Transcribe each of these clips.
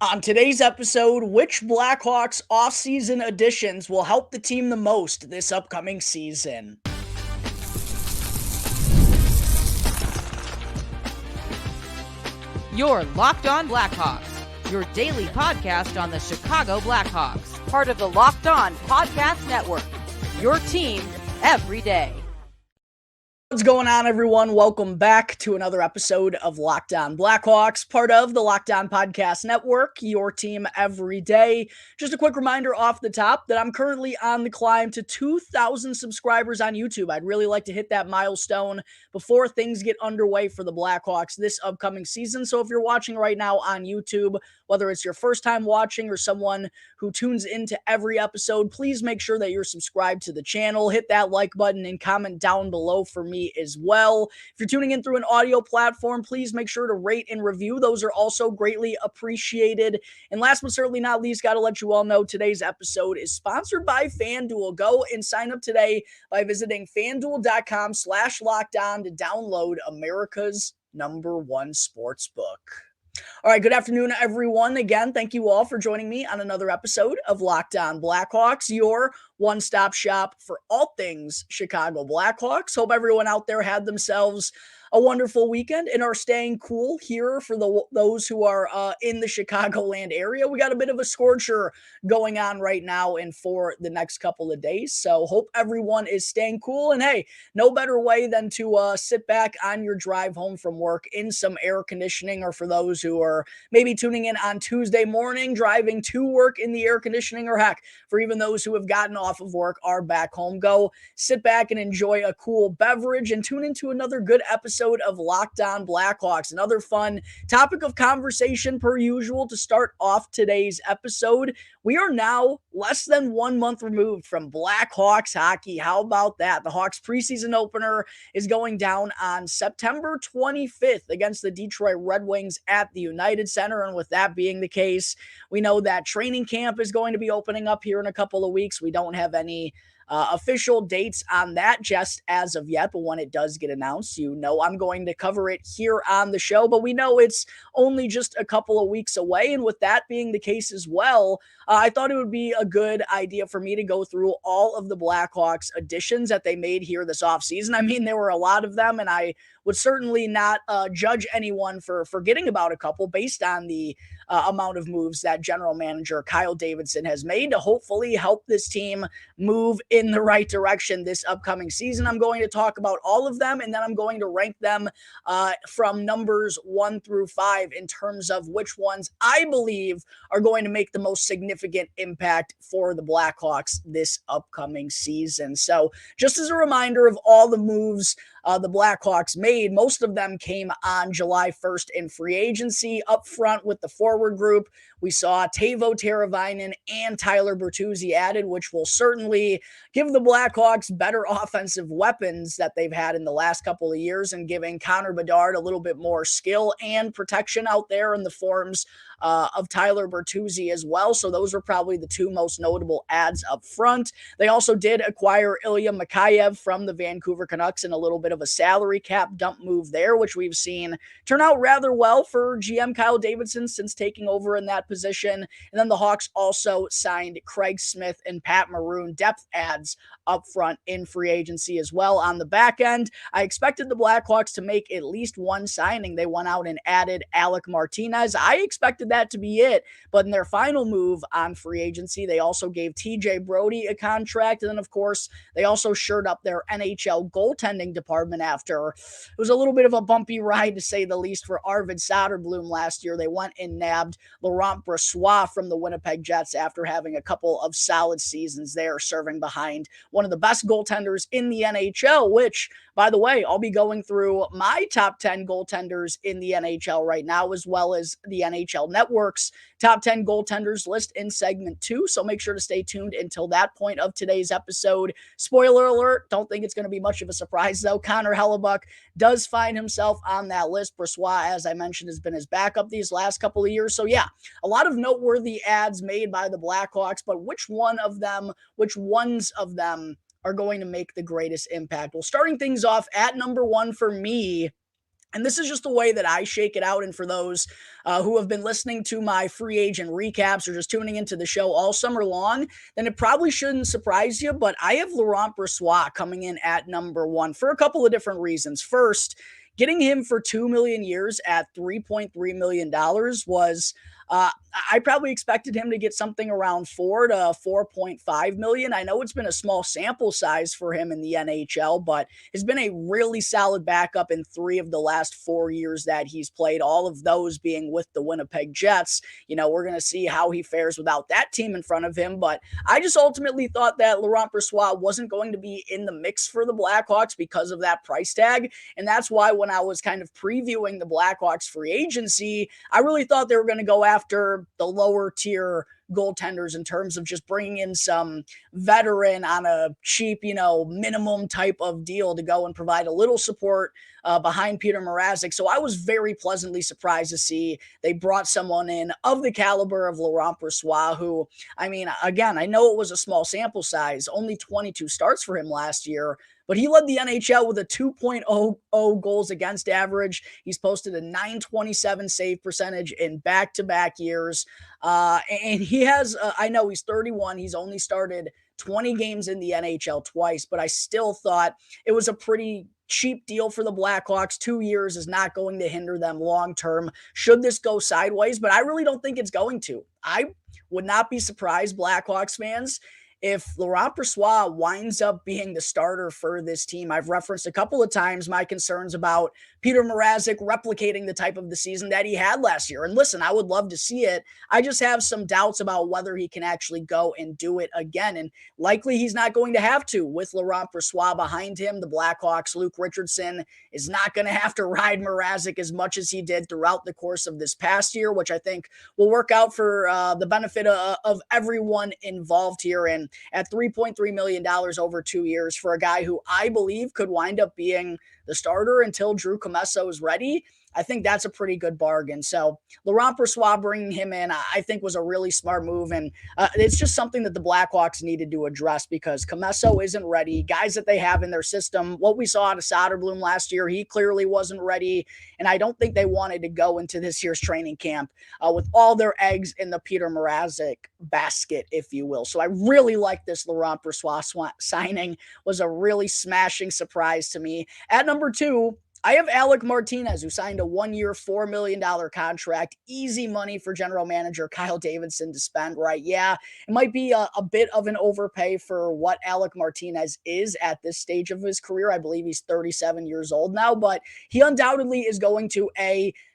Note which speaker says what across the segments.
Speaker 1: On today's episode, which Blackhawks offseason additions will help the team the most this upcoming season?
Speaker 2: You're Locked On Blackhawks, your daily podcast on the Chicago Blackhawks, part of the Locked On Podcast Network, your team every day.
Speaker 1: What's going on, everyone? Welcome back to another episode of Locked On Blackhawks, part of the Locked On Podcast Network, your team every day. Just a quick reminder off the top that I'm currently on the climb to 2,000 subscribers on YouTube. I'd really like to hit that milestone before things get underway for the Blackhawks this upcoming season. So if you're watching right now on YouTube, whether it's your first time watching or someone who tunes into every episode, please make sure that you're subscribed to the channel. Hit that like button and comment down below for me as well. If you're tuning in through an audio platform, please make sure to rate and review. Those are also greatly appreciated. And last but certainly not least, got to let you all know today's episode is sponsored by FanDuel. Go and sign up today by visiting FanDuel.com/lockedon to download America's #1 sportsbook. All right, good afternoon, everyone. Again, thank you all for joining me on another episode of Locked On Blackhawks, your one-stop shop for all things Chicago Blackhawks. Hope everyone out there had themselves a wonderful weekend and are staying cool here for those who are in the Chicagoland area. We got a bit of a scorcher going on right now and for the next couple of days. So hope everyone is staying cool. And hey, no better way than to sit back on your drive home from work in some air conditioning, or for those who are maybe tuning in on Tuesday morning, driving to work in the air conditioning, or heck, for even those who have gotten off of work, are back home. Go sit back and enjoy a cool beverage and tune into another good episode of Locked On Blackhawks. Another fun topic of conversation per usual to start off today's episode. We are now less than 1 month removed from Blackhawks hockey. How about that? The Hawks preseason opener is going down on September 25th against the Detroit Red Wings at the United Center. And with that being the case, we know that training camp is going to be opening up here in a couple of weeks. We don't have any official dates on that just as of yet, but when it does get announced, you know I'm going to cover it here on the show. But we know it's only just a couple of weeks away, and with that being the case as well, I thought it would be a good idea for me to go through all of the Blackhawks additions that they made here this offseason. I mean, there were a lot of them, and I would certainly not judge anyone for forgetting about a couple based on the amount of moves that general manager Kyle Davidson has made to hopefully help this team move in the right direction this upcoming season. I'm going to talk about all of them, and then I'm going to rank them from numbers 1 through 5 in terms of which ones I believe are going to make the most significant impact for the Blackhawks this upcoming season. So just as a reminder of all the moves the Blackhawks made, most of them came on July 1st in free agency. Up front with the forward group, we saw Teuvo Teravainen and Tyler Bertuzzi added, which will certainly give the Blackhawks better offensive weapons that they've had in the last couple of years, and giving Connor Bedard a little bit more skill and protection out there in the forms of Tyler Bertuzzi as well. So those are probably the two most notable adds up front. They also did acquire Ilya Mikheyev from the Vancouver Canucks in a little bit of a salary cap dump move there, which we've seen turn out rather well for GM Kyle Davidson since taking over in that position. And then the Hawks also signed Craig Smith and Pat Maroon, depth adds up front in free agency as well. On the back end, I expected the Blackhawks to make at least one signing. They went out and added Alec Martinez. I expected that to be it, but in their final move on free agency, they also gave TJ Brody a contract. And then, of course, they also shored up their NHL goaltending department after it was a little bit of a bumpy ride, to say the least, for Arvid Soderblom last year. They went and nabbed Laurent Brossoit from the Winnipeg Jets after having a couple of solid seasons there, serving behind one of the best goaltenders in the NHL, which, by the way, I'll be going through my top 10 goaltenders in the NHL right now, as well as the NHL Network's top 10 goaltenders list in segment 2. So make sure to stay tuned until that point of today's episode. Spoiler alert, don't think it's going to be much of a surprise, though. Connor Hellebuyck does find himself on that list. Brossoit, as I mentioned, has been his backup these last couple of years. So yeah, a lot of noteworthy adds made by the Blackhawks, but which ones of them are going to make the greatest impact? Well, starting things off at number 1 for me, And this is just the way that I shake it out. And for those who have been listening to my free agent recaps or just tuning into the show all summer long, then it probably shouldn't surprise you. But I have Laurent Brossoit coming in at number one for a couple of different reasons. First, getting him for 2 million years at $3.3 million was I probably expected him to get something around 4 to 4.5 million. I know it's been a small sample size for him in the NHL, but has been a really solid backup in 3 of the last 4 years that he's played, all of those being with the Winnipeg Jets. We're going to see how he fares without that team in front of him, but I just ultimately thought that Laurent Brossoit wasn't going to be in the mix for the Blackhawks because of that price tag, and that's why when I was kind of previewing the Blackhawks free agency, I really thought they were going to go after the lower tier goaltenders in terms of just bringing in some veteran on a cheap, minimum type of deal to go and provide a little support behind Peter Mrazek. So I was very pleasantly surprised to see they brought someone in of the caliber of Laurent Brossoit, who, again, I know it was a small sample size, only 22 starts for him last year, but he led the NHL with a 2.00 goals against average. He's posted a .927 save percentage in back-to-back years. And he has, I know he's 31. He's only started 20 games in the NHL twice, but I still thought it was a pretty cheap deal for the Blackhawks. 2 years is not going to hinder them long term should this go sideways, but I really don't think it's going to. I would not be surprised, Blackhawks fans, if Laurent Brossoit winds up being the starter for this team. I've referenced a couple of times my concerns about Peter Mrazek replicating the type of the season that he had last year. And listen, I would love to see it. I just have some doubts about whether he can actually go and do it again. And likely he's not going to have to with Laurent Brossoit behind him. The Blackhawks, Luke Richardson, is not going to have to ride Mrazek as much as he did throughout the course of this past year, which I think will work out for the benefit of everyone involved here. And at $3.3 million over 2 years for a guy who I believe could wind up being the starter until Drew Commesso is ready, I think that's a pretty good bargain. So Laurent Brossoit bringing him in, I think was a really smart move. And it's just something that the Blackhawks needed to address because Commesso isn't ready. Guys that they have in their system, what we saw out of Soderblom last year, he clearly wasn't ready. And I don't think they wanted to go into this year's training camp with all their eggs in the Peter Mrazek basket, if you will. So I really like this Laurent Brossoit signing. Was a really smashing surprise to me. At number 2, I have Alec Martinez, who signed a 1-year, $4 million contract. Easy money for general manager Kyle Davidson to spend, right? Yeah, it might be a bit of an overpay for what Alec Martinez is at this stage of his career. I believe he's 37 years old now, but he undoubtedly is going to,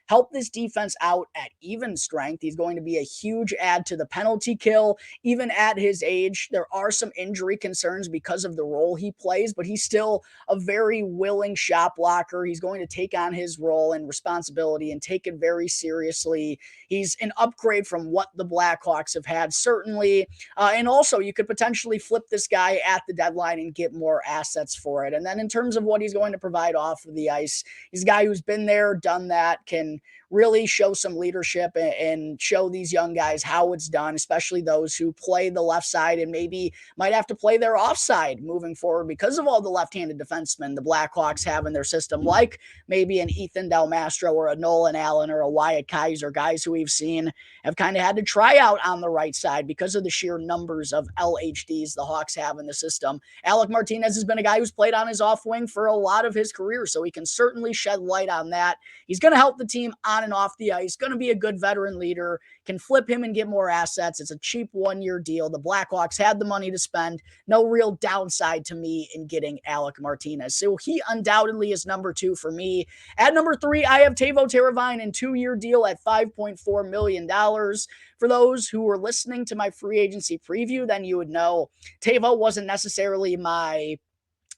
Speaker 1: help this defense out at even strength. He's going to be a huge add to the penalty kill. Even at his age, there are some injury concerns because of the role he plays, but he's still a very willing shot blocker. He's going to take on his role and responsibility and take it very seriously. He's an upgrade from what the Blackhawks have had, certainly. And also, you could potentially flip this guy at the deadline and get more assets for it. And then in terms of what he's going to provide off of the ice, he's a guy who's been there, done that, can really show some leadership and show these young guys how it's done, especially those who play the left side and maybe might have to play their offside moving forward because of all the left-handed defensemen the Blackhawks have in their system, like maybe an Ethan Del Mastro or a Nolan Allen or a Wyatt Kaiser, guys who we've seen have kind of had to try out on the right side because of the sheer numbers of LHDs the Hawks have in the system. Alec Martinez has been a guy who's played on his off wing for a lot of his career, so he can certainly shed light on that. He's going to help the team on and off the ice, going to be a good veteran leader, can flip him and get more assets. It's a cheap 1-year deal. The Blackhawks had the money to spend. No real downside to me in getting Alec Martinez. So he undoubtedly is number 2 for me. At number 3, I have Teuvo Teravainen in 2-year deal at $5.4 million. For those who were listening to my free agency preview, then you would know Teuvo wasn't necessarily my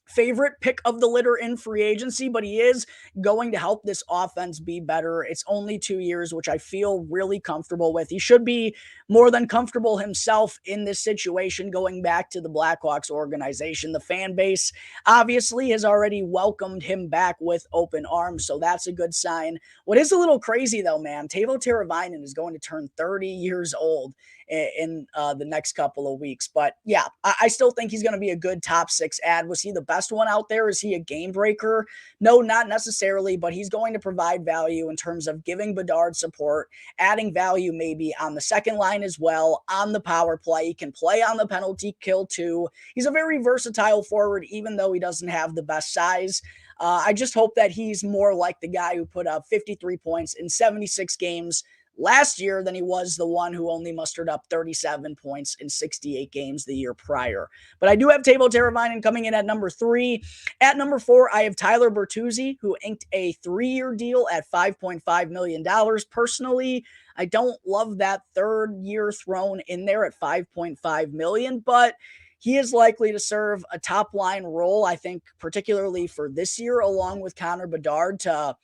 Speaker 1: favorite pick of the litter in free agency, but he is going to help this offense be better. It's only 2 years, which I feel really comfortable with. He should be more than comfortable himself in this situation going back to the Blackhawks organization. The fan base obviously has already welcomed him back with open arms, so that's a good sign. What is a little crazy though, man, Teuvo Teravainen is going to turn 30 years old in the next couple of weeks. But yeah, I still think he's going to be a good top 6 ad. Was he the best best one out there. Is he a game breaker? No, not necessarily, but he's going to provide value in terms of giving Bedard support, adding value maybe on the second line as well, on the power play. He can play on the penalty kill too. He's a very versatile forward, even though he doesn't have the best size. I just hope that he's more like the guy who put up 53 points in 76 games last year than he was the one who only mustered up 37 points in 68 games the year prior. But I do have Teuvo Teravainen coming in at number 3. At number 4, I have Tyler Bertuzzi, who inked a 3-year deal at $5.5 million. Personally, I don't love that third year thrown in there at $5.5 million, but he is likely to serve a top line role, I think, particularly for this year, along with Connor Bedard, to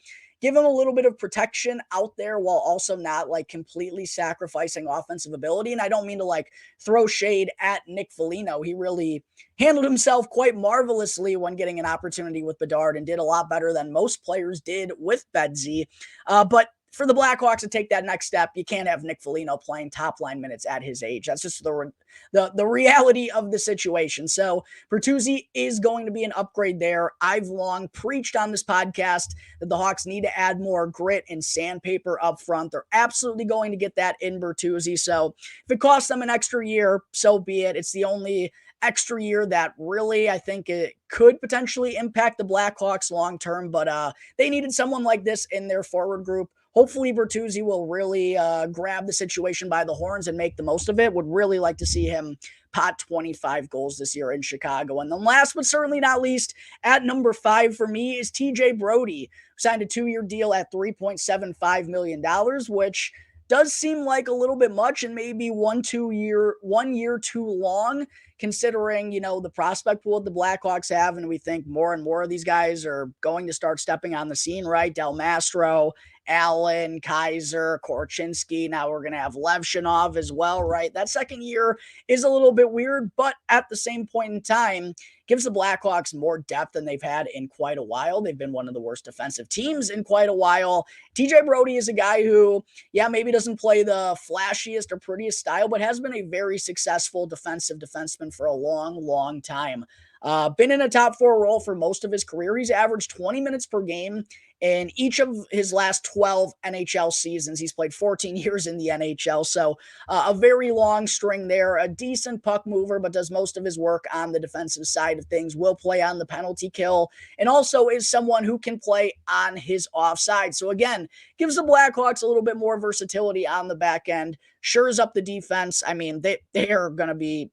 Speaker 1: give him a little bit of protection out there while also not like completely sacrificing offensive ability. And I don't mean to like throw shade at Nick Foligno. He really handled himself quite marvelously when getting an opportunity with Bedard and did a lot better than most players did with Bedsy. But for the Blackhawks to take that next step, you can't have Nick Foligno playing top line minutes at his age. That's just the reality of the situation. So Bertuzzi is going to be an upgrade there. I've long preached on this podcast that the Hawks need to add more grit and sandpaper up front. They're absolutely going to get that in Bertuzzi. So if it costs them an extra year, so be it. It's the only extra year that really, I think it could potentially impact the Blackhawks long term, but they needed someone like this in their forward group. Hopefully Bertuzzi will really grab the situation by the horns and make the most of it. Would really like to see him pot 25 goals this year in Chicago. And then last but certainly not least, at number 5 for me is TJ Brodie, who signed a 2-year deal at $3.75 million, which does seem like a little bit much and maybe 1 year too long, considering, you know, the prospect pool the Blackhawks have. And we think more and more of these guys are going to start stepping on the scene, right? Del Mastro, Allen, Kaiser, Korchinski. Now we're going to have Levshinov as well, right? That second year is a little bit weird, but at the same point in time, gives the Blackhawks more depth than they've had in quite a while. They've been one of the worst defensive teams in quite a while. TJ Brodie is a guy who, yeah, maybe doesn't play the flashiest or prettiest style, but has been a very successful defensive defenseman for a long, long time. Been in a top 4 role for most of his career. He's averaged 20 minutes per game in each of his last 12 NHL seasons. He's played 14 years in the NHL, so a very long string there. A decent puck mover, but does most of his work on the defensive side of things. Will play on the penalty kill, and also is someone who can play on his offside. So again, gives the Blackhawks a little bit more versatility on the back end. Shores up the defense. I mean, they are going to be,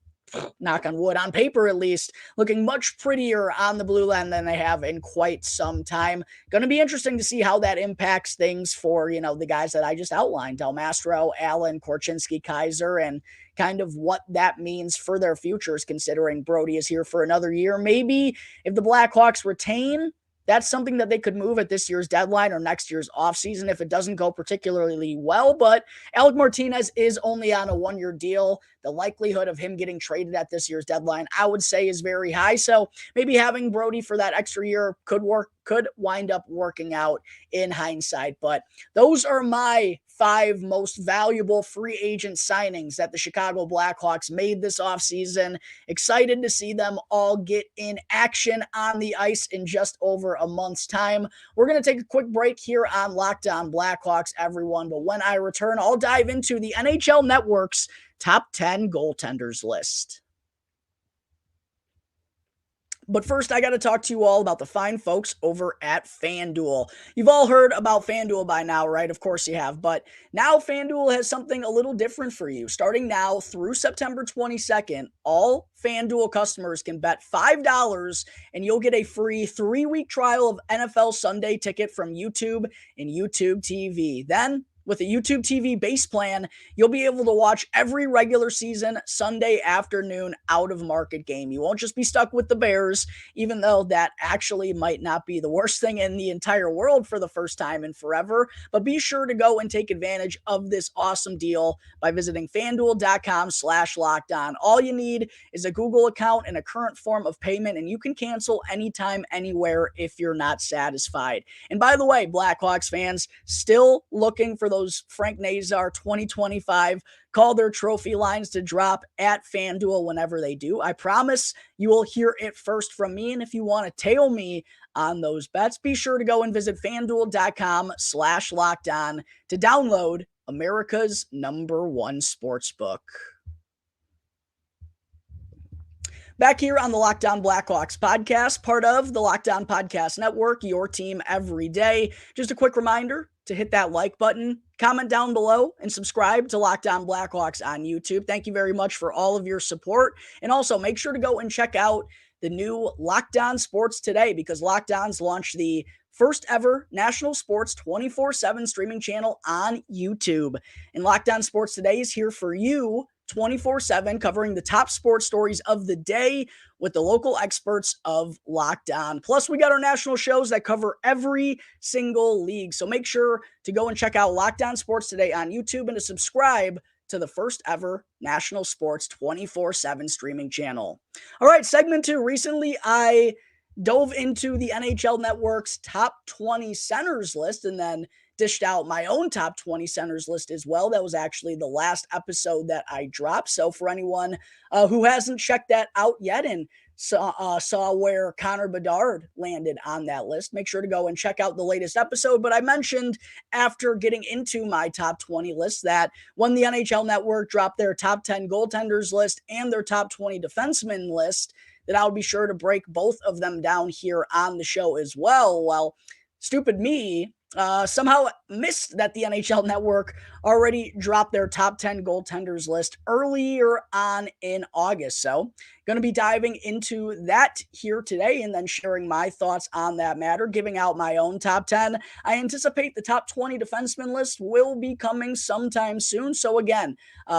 Speaker 1: knock on wood, on paper at least, looking much prettier on the blue line than they have in quite some time. Going to be interesting to see how that impacts things for, you know, the guys that I just outlined, Del Mastro, Allen, Korchinski, Kaiser, and kind of what that means for their futures, considering Brodie is here for another year. Maybe if the Blackhawks retain, that's something that they could move at this year's deadline or next year's offseason if it doesn't go particularly well. But Alec Martinez is only on a 1-year deal. The likelihood of him getting traded at this year's deadline, I would say, is very high. So maybe having Brodie for that extra year could wind up working out in hindsight. But those are my 5 most valuable free agent signings that the Chicago Blackhawks made this offseason. Excited to see them all get in action on the ice in just over a month's time. We're going to take a quick break here on Locked On Blackhawks, everyone. But when I return, I'll dive into the NHL Network's top 10 goaltenders list. But first, I got to talk to you all about the fine folks over at FanDuel. You've all heard about FanDuel by now, right? Of course you have. But now FanDuel has something a little different for you. Starting now through September 22nd, all FanDuel customers can bet $5 and you'll get a free 3-week trial of NFL Sunday Ticket from YouTube and YouTube TV. Then, with a YouTube TV base plan, you'll be able to watch every regular season Sunday afternoon out-of-market game. You won't just be stuck with the Bears, even though that actually might not be the worst thing in the entire world for the first time in forever. But be sure to go and take advantage of this awesome deal by visiting FanDuel.com/lockedon. All you need is a Google account and a current form of payment, and you can cancel anytime, anywhere if you're not satisfied. And by the way, Blackhawks fans, still looking for those those Frank Nazar 2025 Calder trophy lines to drop at FanDuel whenever they do. I promise you will hear it first from me. And if you want to tail me on those bets, be sure to go and visit FanDuel.com/lockedon to download America's #1 sportsbook. Back here on the Locked On Blackhawks podcast, part of the Locked On Podcast Network, your team every day. Just a quick reminder to hit that like button, comment down below, and subscribe to Locked On Blackhawks on YouTube. Thank you very much for all of your support. And also make sure to go and check out the new Locked On Sports Today, because Locked On's launched the first ever national sports 24/7 streaming channel on YouTube. And Locked On Sports Today is here for you 24/7, covering the top sports stories of the day with the local experts of Locked On. Plus, we got our national shows that cover every single league. So make sure to go and check out Locked On Sports Today on YouTube and to subscribe to the first ever national sports 24/7 streaming channel. All right, segment 2. Recently, I dove into the NHL Network's top 20 centers list and then dished out my own top 20 centers list as well. That was actually the last episode that I dropped. So for anyone who hasn't checked that out yet and saw where Connor Bedard landed on that list, make sure to go and check out the latest episode. But I mentioned after getting into my top 20 list that when the NHL Network dropped their top 10 goaltenders list and their top 20 defensemen list, that I'll be sure to break both of them down here on the show as well. Well, stupid me somehow missed that the NHL Network already dropped their top 10 goaltenders list earlier on in August. So going to be diving into that here today and then sharing my thoughts on that matter, giving out my own top 10. I anticipate the top 20 defenseman list will be coming sometime soon. So again,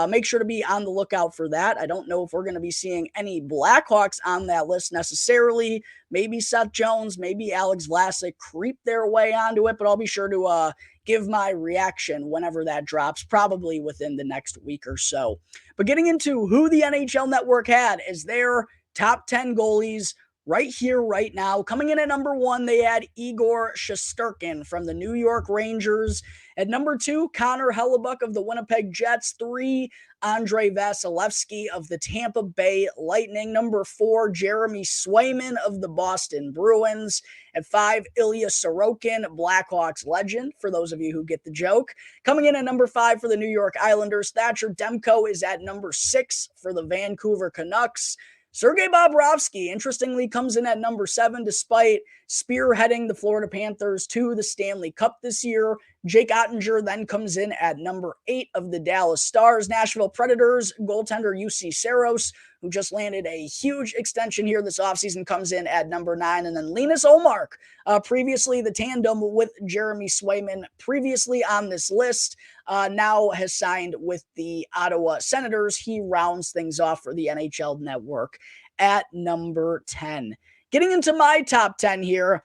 Speaker 1: make sure to be on the lookout for that. I don't know if we're going to be seeing any Blackhawks on that list necessarily. Maybe Seth Jones, maybe Alex Vlasic creep their way onto it, but I'll be sure to give my reaction whenever that drops, probably within the next week or so. But getting into who the NHL Network had as their top 10 goalies right here, right now. Coming in at number 1, they had Igor Shesterkin from the New York Rangers. At number 2, Connor Hellebuyck of the Winnipeg Jets. 3, Andrei Vasilevsky of the Tampa Bay Lightning. Number 4, Jeremy Swayman of the Boston Bruins. At 5, Ilya Sorokin, Blackhawks legend, for those of you who get the joke. Coming in at number 5 for the New York Islanders, Thatcher Demko is at number 6 for the Vancouver Canucks. Sergei Bobrovsky, interestingly, comes in at number 7 despite spearheading the Florida Panthers to the Stanley Cup this year. Jake Ottinger then comes in at number 8 of the Dallas Stars. Nashville Predators goaltender UC Saros, who just landed a huge extension here this offseason, comes in at number 9. And then Linus Ullmark, previously the tandem with Jeremy Swayman, previously on this list, now has signed with the Ottawa Senators. He rounds things off for the NHL Network at number 10. Getting into my top 10 here,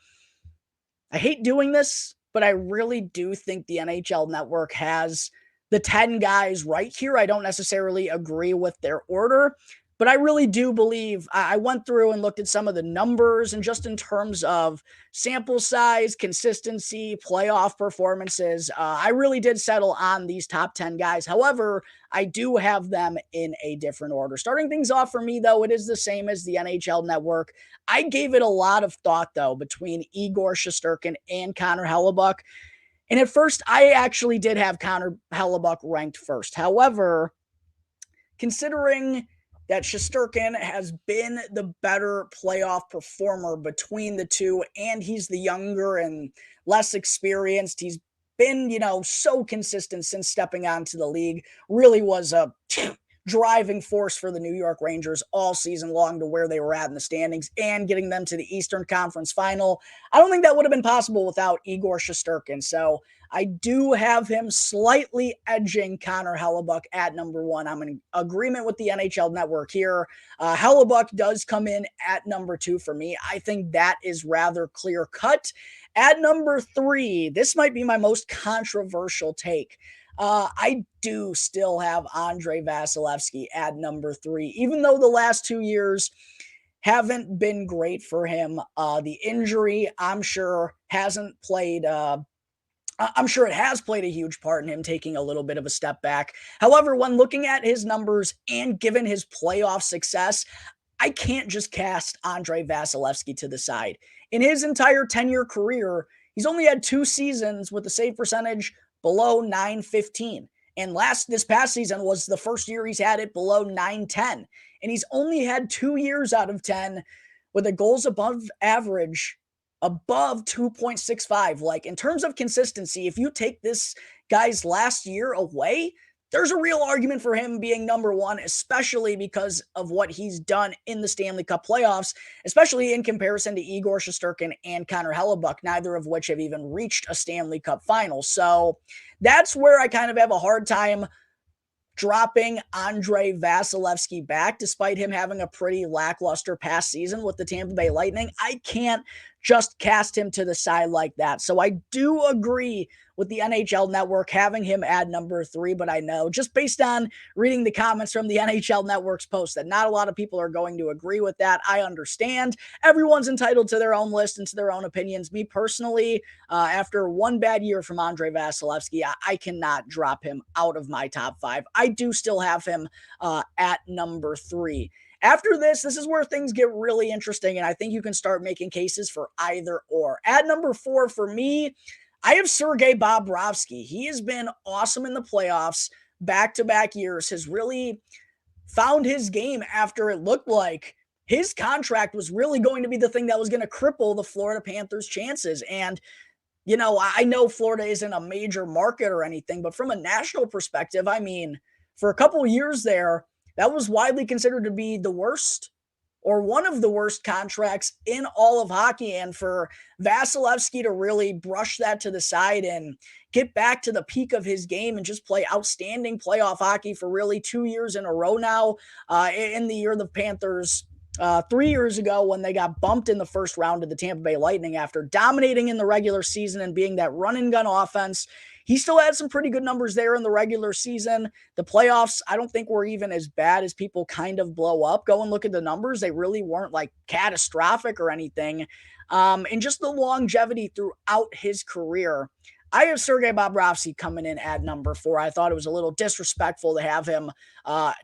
Speaker 1: I hate doing this, but I really do think the NHL Network has the 10 guys right here. I don't necessarily agree with their order, but I really do believe I went through and looked at some of the numbers, and just in terms of sample size, consistency, playoff performances, I really did settle on these top 10 guys. However, I do have them in a different order. Starting things off for me, though, it is the same as the NHL Network. I gave it a lot of thought, though, between Igor Shesterkin and Connor Hellebuyck. And at first, I actually did have Connor Hellebuyck ranked first. However, considering that Shesterkin has been the better playoff performer between the two, and he's the younger and less experienced. He's been, so consistent since stepping onto the league. Really was a driving force for the New York Rangers all season long to where they were at in the standings and getting them to the Eastern Conference Final. I don't think that would have been possible without Igor Shesterkin. So I do have him slightly edging Connor Hellebuyck at number 1. I'm in agreement with the NHL Network here. Hellebuyck does come in at number 2 for me. I think that is rather clear cut. At number 3, this might be my most controversial take. I do still have Andrei Vasilevsky at number 3, even though the last 2 years haven't been great for him. The injury, I'm sure, hasn't played I'm sure it has played a huge part in him taking a little bit of a step back. However, when looking at his numbers and given his playoff success, I can't just cast Andrei Vasilevsky to the side. In his entire 10-year career, he's only had 2 seasons with a save percentage below .915. And this past season was the first year he's had it below .910. And he's only had 2 years out of 10 with a goals above average above 2.65. Like, in terms of consistency, if you take this guy's last year away, there's a real argument for him being number one, especially because of what he's done in the Stanley Cup playoffs, especially in comparison to Igor Shesterkin and Connor Hellebuck, neither of which have even reached a Stanley Cup final. So that's where I kind of have a hard time dropping Andrei Vasilevsky back, despite him having a pretty lackluster past season with the Tampa Bay Lightning. I can't just cast him to the side like that. So I do agree with the NHL Network having him at number 3, but I know just based on reading the comments from the NHL Network's post that not a lot of people are going to agree with that. I understand. Everyone's entitled to their own list and to their own opinions. Me personally, after one bad year from Andrei Vasilevsky, I cannot drop him out of my top 5. I do still have him at number 3. After this is where things get really interesting, and I think you can start making cases for either or. At number 4 for me, I have Sergei Bobrovsky. He has been awesome in the playoffs, back-to-back years, has really found his game after it looked like his contract was really going to be the thing that was going to cripple the Florida Panthers' chances. And I know Florida isn't a major market or anything, but from a national perspective, I mean, for a couple years there, that was widely considered to be the worst or one of the worst contracts in all of hockey. And for Vasilevsky to really brush that to the side and get back to the peak of his game and just play outstanding playoff hockey for really 2 years in a row now, in the year the Panthers 3 years ago when they got bumped in the first round of the Tampa Bay Lightning after dominating in the regular season and being that run and gun offense. He still had some pretty good numbers there in the regular season. The playoffs, I don't think were even as bad as people kind of blow up. Go and look at the numbers. They really weren't like catastrophic or anything. And just the longevity throughout his career. I have Sergei Bobrovsky coming in at number 4. I thought it was a little disrespectful to have him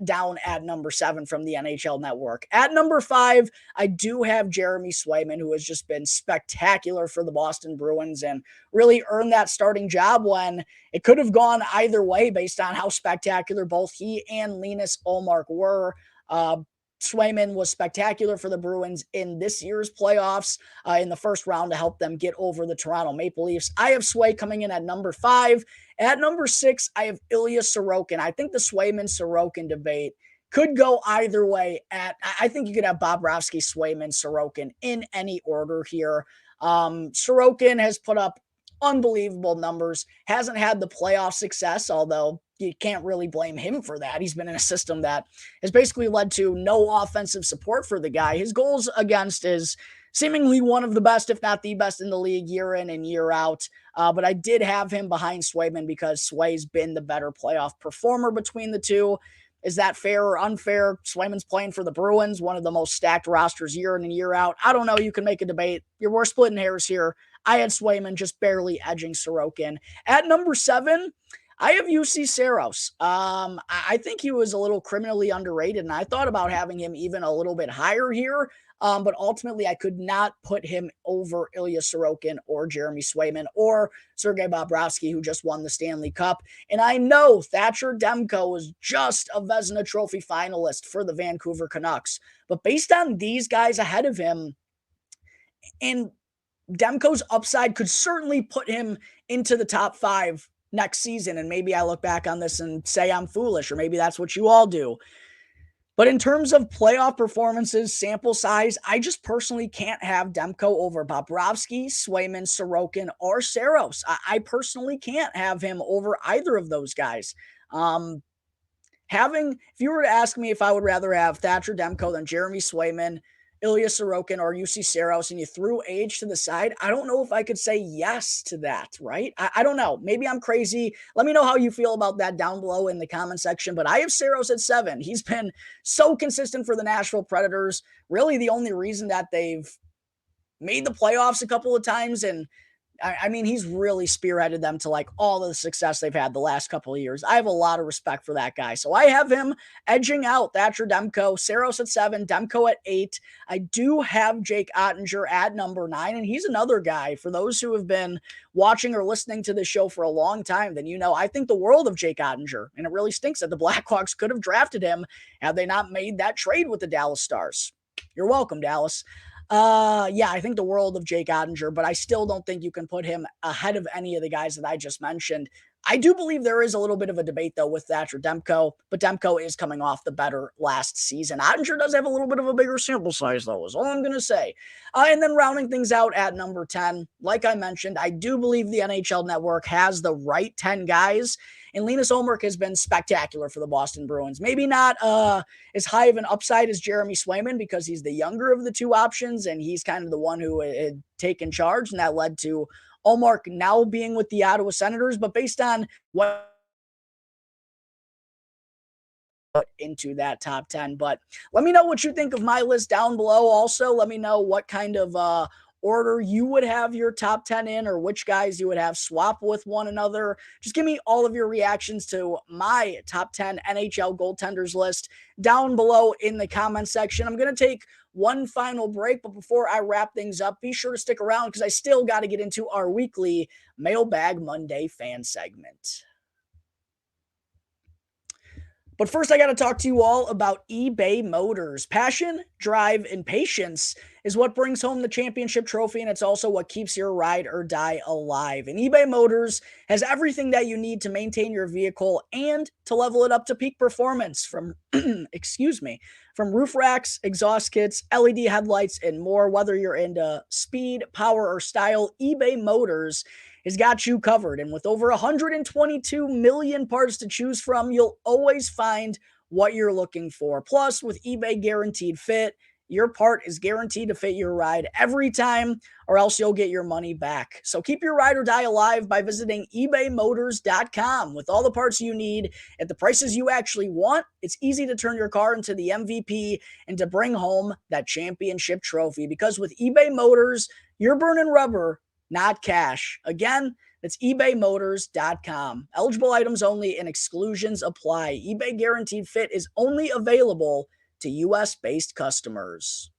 Speaker 1: down at number 7 from the NHL Network. At number 5, I do have Jeremy Swayman, who has just been spectacular for the Boston Bruins and really earned that starting job when it could have gone either way based on how spectacular both he and Linus Ullmark were. Swayman was spectacular for the Bruins in this year's playoffs in the first round to help them get over the Toronto Maple Leafs. I have Sway coming in at number 5. At number 6, I have Ilya Sorokin. I think the Swayman-Sorokin debate could go either way. I think you could have Bobrovsky, Swayman, Sorokin in any order here. Sorokin has put up unbelievable numbers, hasn't had the playoff success, although you can't really blame him for that. He's been in a system that has basically led to no offensive support for the guy. His goals against is seemingly one of the best, if not the best in the league year in and year out. But I did have him behind Swayman because Sway's been the better playoff performer between the two. Is that fair or unfair? Swayman's playing for the Bruins, one of the most stacked rosters year in and year out. I don't know. You can make a debate. We're splitting hairs here. I had Swayman just barely edging Sorokin. At number 7, I have UC Saros. I think he was a little criminally underrated, and I thought about having him even a little bit higher here. But ultimately, I could not put him over Ilya Sorokin or Jeremy Swayman or Sergei Bobrovsky, who just won the Stanley Cup. And I know Thatcher Demko was just a Vezina Trophy finalist for the Vancouver Canucks. But based on these guys ahead of him, and Demko's upside could certainly put him into the top 5 next season. And maybe I look back on this and say I'm foolish, or maybe that's what you all do. But in terms of playoff performances, sample size, I just personally can't have Demko over Bobrovsky, Swayman, Sorokin, or Saros. I personally can't have him over either of those guys. If you were to ask me if I would rather have Thatcher Demko than Jeremy Swayman, Ilya Sorokin, or UC Saros, and you threw age to the side, I don't know if I could say yes to that, right? I don't know. Maybe I'm crazy. Let me know how you feel about that down below in the comment section, but I have Saros at 7. He's been so consistent for the Nashville Predators. Really the only reason that they've made the playoffs a couple of times and I mean, he's really spearheaded them to like all the success they've had the last couple of years. I have a lot of respect for that guy. So I have him edging out Thatcher Demko, Saros at 7, Demko at 8. I do have Jake Ottinger at number 9, and he's another guy. For those who have been watching or listening to the show for a long time, then you know I think the world of Jake Ottinger, and it really stinks that the Blackhawks could have drafted him had they not made that trade with the Dallas Stars. You're welcome, Dallas. Yeah, I think the world of Jake Ottinger, but I still don't think you can put him ahead of any of the guys that I just mentioned. I do believe there is a little bit of a debate, though, with Thatcher Demko, but Demko is coming off the better last season. Ottinger does have a little bit of a bigger sample size, though, is all I'm going to say. And then rounding things out at number 10, like I mentioned, I do believe the NHL Network has the right 10 guys, and Linus Ullmark has been spectacular for the Boston Bruins. Maybe not as high of an upside as Jeremy Swayman because he's the younger of the two options, and he's kind of the one who had taken charge, and that led to Ullmark now being with the Ottawa Senators. But based on what into that top 10. But let me know what you think of my list down below. Also, let me know what kind of order you would have your top 10 in, or which guys you would have swap with one another. Just give me all of your reactions to my top 10 NHL goaltenders list down below in the comment section. I'm going to take one final break, but before I wrap things up, be sure to stick around because I still got to get into our weekly Mailbag Monday fan segment. But first, I got to talk to you all about eBay Motors. Passion, drive, and patience is what brings home the championship trophy, and it's also what keeps your ride or die alive. And eBay Motors has everything that you need to maintain your vehicle and to level it up to peak performance from, from roof racks, exhaust kits, LED headlights, and more. Whether you're into speed, power, or style, eBay Motors has got you covered. And with over 122 million parts to choose from, you'll always find what you're looking for. Plus, with eBay Guaranteed Fit, your part is guaranteed to fit your ride every time, or else you'll get your money back. So keep your ride or die alive by visiting ebaymotors.com. With all the parts you need at the prices you actually want, it's easy to turn your car into the MVP and to bring home that championship trophy. Because with eBay Motors, you're burning rubber, not cash. Again, that's ebaymotors.com. Eligible items only and exclusions apply. eBay Guaranteed Fit is only available to U.S.-based customers.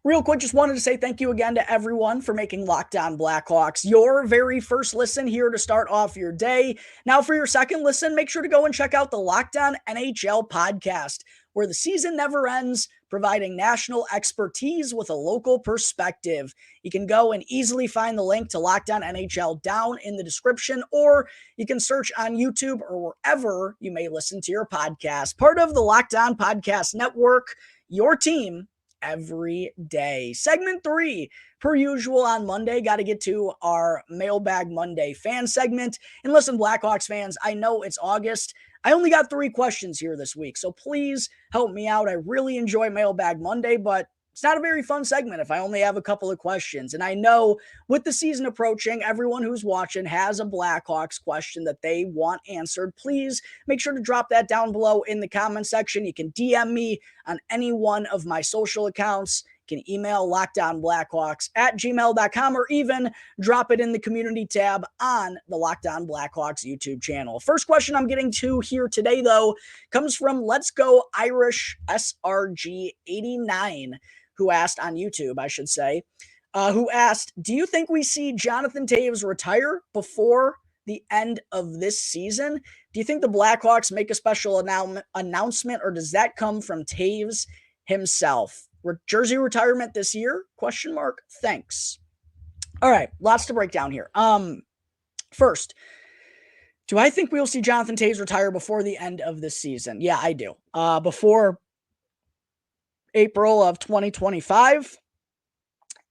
Speaker 1: Real quick, just wanted to say thank you again to everyone for making Locked On Blackhawks your very first listen here to start off your day. Now, for your second listen, make sure to go and check out the Locked On NHL podcast, where the season never ends, providing national expertise with a local perspective. You can go and easily find the link to Locked On NHL down in the description, or you can search on YouTube or wherever you may listen to your podcast. Part of the Locked On Podcast Network, your team every day. Segment 3, per usual on Monday, got to get to our Mailbag Monday fan segment. And listen, Blackhawks fans, I know it's August. I only got 3 questions here this week, so please help me out. I really enjoy Mailbag Monday, but it's not a very fun segment if I only have a couple of questions. And I know with the season approaching, everyone who's watching has a Blackhawks question that they want answered. Please make sure to drop that down below in the comment section. You can DM me on any one of my social accounts. You can email lockedonblackhawks@gmail.com, or even drop it in the community tab on the Locked On Blackhawks YouTube channel. First question I'm getting to here today, though, comes from Let's Go Irish SRG89, who asked on YouTube, I should say, who asked, do you think we see Jonathan Toews retire before the end of this season? Do you think the Blackhawks make a special announcement, or does that come from Toews himself? Jersey retirement this year? ? Thanks. All right, lots to break down here. First, do I think we'll see Jonathan Toews retire before the end of this season? Yeah, I do. Before April of 2025?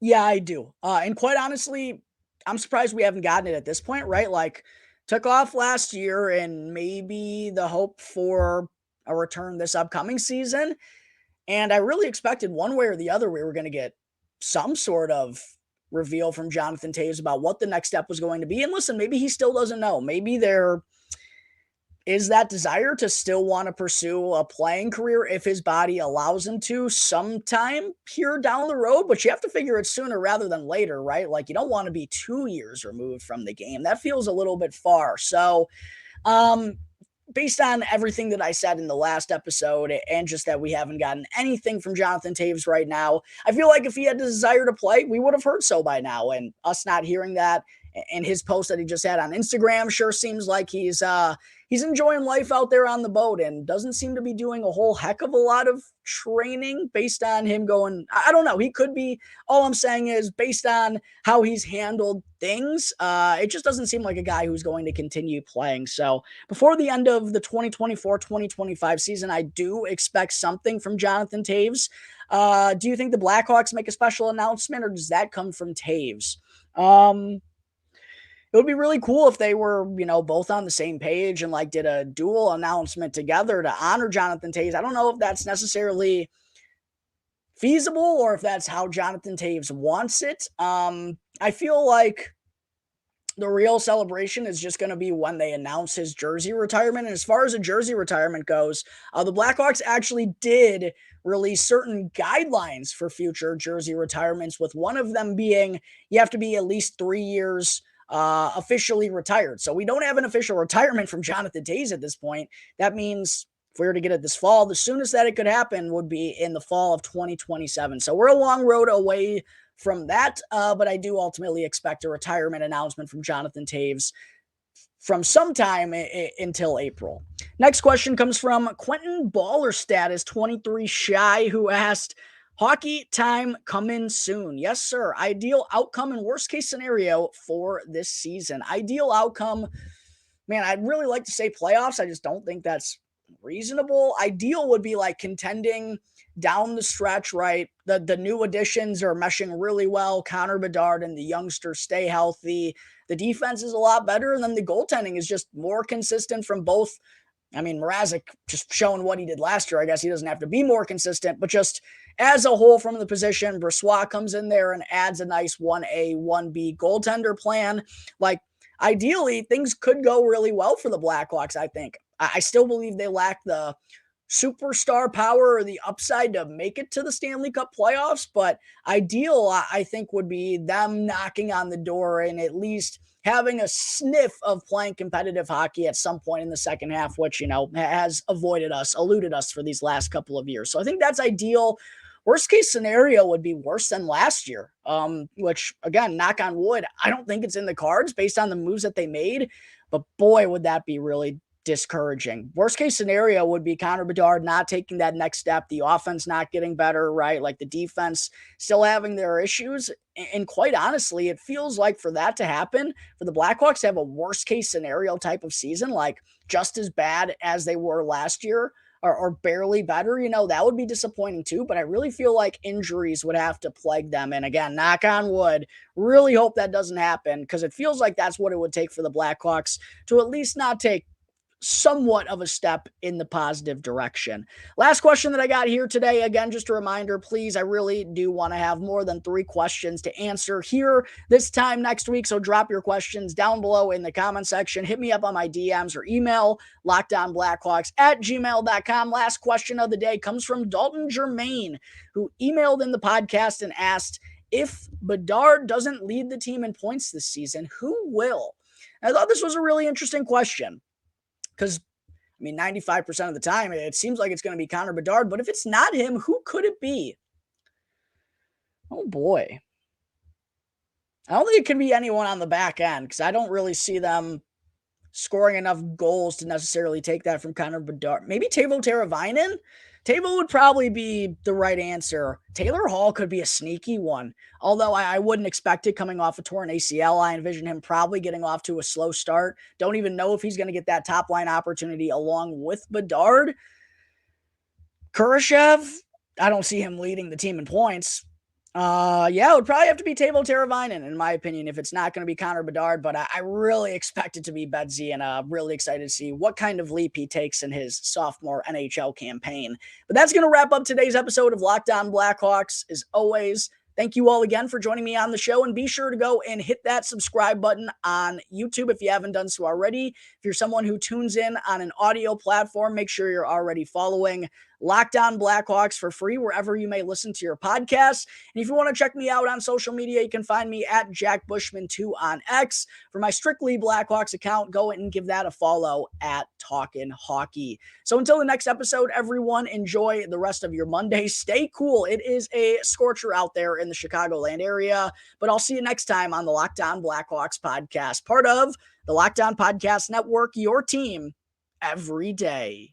Speaker 1: Yeah, I do. And quite honestly, I'm surprised we haven't gotten it at this point, right? Like, took off last year and maybe the hope for a return this upcoming season. And I really expected one way or the other we were going to get some sort of reveal from Jonathan Toews about what the next step was going to be. And listen, maybe he still doesn't know. Maybe there is that desire to still want to pursue a playing career if his body allows him to sometime here down the road, but you have to figure it sooner rather than later, right? Like, you don't want to be 2 years removed from the game. That feels a little bit far. So, um, based on everything that I said in the last episode and just that we haven't gotten anything from Jonathan Toews right now, I feel like if he had the desire to play, we would have heard so by now. And us not hearing that, and his post that he just had on Instagram sure seems like he's enjoying life out there on the boat and doesn't seem to be doing a whole heck of a lot of training based on him going. I don't know. He could be. All I'm saying is based on how he's handled things, it just doesn't seem like a guy who's going to continue playing. So before the end of the 2024-2025 season, I do expect something from Jonathan Toews. Do you think the Blackhawks make a special announcement, or does that come from Toews? It would be really cool if they were, both on the same page and like did a dual announcement together to honor Jonathan Toews. I don't know if that's necessarily feasible or if that's how Jonathan Toews wants it. I feel like the real celebration is just going to be when they announce his jersey retirement. And as far as a jersey retirement goes, the Blackhawks actually did release certain guidelines for future jersey retirements, with one of them being you have to be at least 3 years officially retired. So we don't have an official retirement from Jonathan Toews at this point. That means if we were to get it this fall, the soonest that it could happen would be in the fall of 2027. So we're a long road away from that, but I do ultimately expect a retirement announcement from Jonathan Toews from sometime until April. Next question comes from Quentin Baller Status 23 Shy, who asked, hockey time coming soon. Yes, sir. Ideal outcome and worst case scenario for this season. Ideal outcome, man, I'd really like to say playoffs. I just don't think that's reasonable. Ideal would be like contending down the stretch, right? The new additions are meshing really well. Connor Bedard and the youngsters stay healthy. The defense is a lot better, and then the goaltending is just more consistent from both. I mean, Mrazek just showing what he did last year. I guess he doesn't have to be more consistent, but just as a whole from the position, Brossoit comes in there and adds a nice 1A, 1B goaltender plan. Like, ideally, things could go really well for the Blackhawks, I think. I still believe they lack the superstar power or the upside to make it to the Stanley Cup playoffs, but ideal, I think, would be them knocking on the door and at least having a sniff of playing competitive hockey at some point in the second half, which, has eluded us for these last couple of years. So I think that's ideal. Worst case scenario would be worse than last year, which, again, knock on wood, I don't think it's in the cards based on the moves that they made, but boy, would that be really discouraging. Worst case scenario would be Connor Bedard not taking that next step, the offense not getting better, right? Like the defense still having their issues. And quite honestly, it feels like for that to happen, for the Blackhawks to have a worst case scenario type of season, like just as bad as they were last year, or barely better, that would be disappointing too. But I really feel like injuries would have to plague them. And again, knock on wood, really hope that doesn't happen, because it feels like that's what it would take for the Blackhawks to at least not take somewhat of a step in the positive direction. Last question that I got here today. Again, just a reminder, please, I really do want to have more than 3 questions to answer here this time next week. So drop your questions down below in the comment section. Hit me up on my DMs or email lockedonblackhawks@gmail.com. Last question of the day comes from Dalton Germain, who emailed in the podcast and asked, if Bedard doesn't lead the team in points this season, who will? And I thought this was a really interesting question, because, 95% of the time, it seems like it's going to be Connor Bedard. But if it's not him, who could it be? Oh, boy. I don't think it could be anyone on the back end, because I don't really see them scoring enough goals to necessarily take that from Connor Bedard. Maybe Teuvo Teravainen? Teuvo would probably be the right answer. Taylor Hall could be a sneaky one, although I wouldn't expect it coming off a torn ACL. I envision him probably getting off to a slow start. Don't even know if he's going to get that top line opportunity along with Bedard. Kurashev, I don't see him leading the team in points. It would probably have to be Teuvo Teravainen, in my opinion, if it's not going to be Connor Bedard, but I really expect it to be Bedsy, and really excited to see what kind of leap he takes in his sophomore NHL campaign. But that's going to wrap up today's episode of Locked On Blackhawks. As always, Thank you all again for joining me on the show, and be sure to go and hit that subscribe button on YouTube if you haven't done so already. If you're someone who tunes in on an audio platform, make sure you're already following Locked On Blackhawks for free wherever you may listen to your podcasts. And if you want to check me out on social media, you can find me at Jack Bushman2 on X. For my strictly Blackhawks account, go and give that a follow at Talkin' Hockey. So until the next episode, everyone, enjoy the rest of your Monday. Stay cool. It is a scorcher out there in the Chicagoland area, but I'll see you next time on the Locked On Blackhawks podcast, part of the Locked On Podcast Network, your team every day.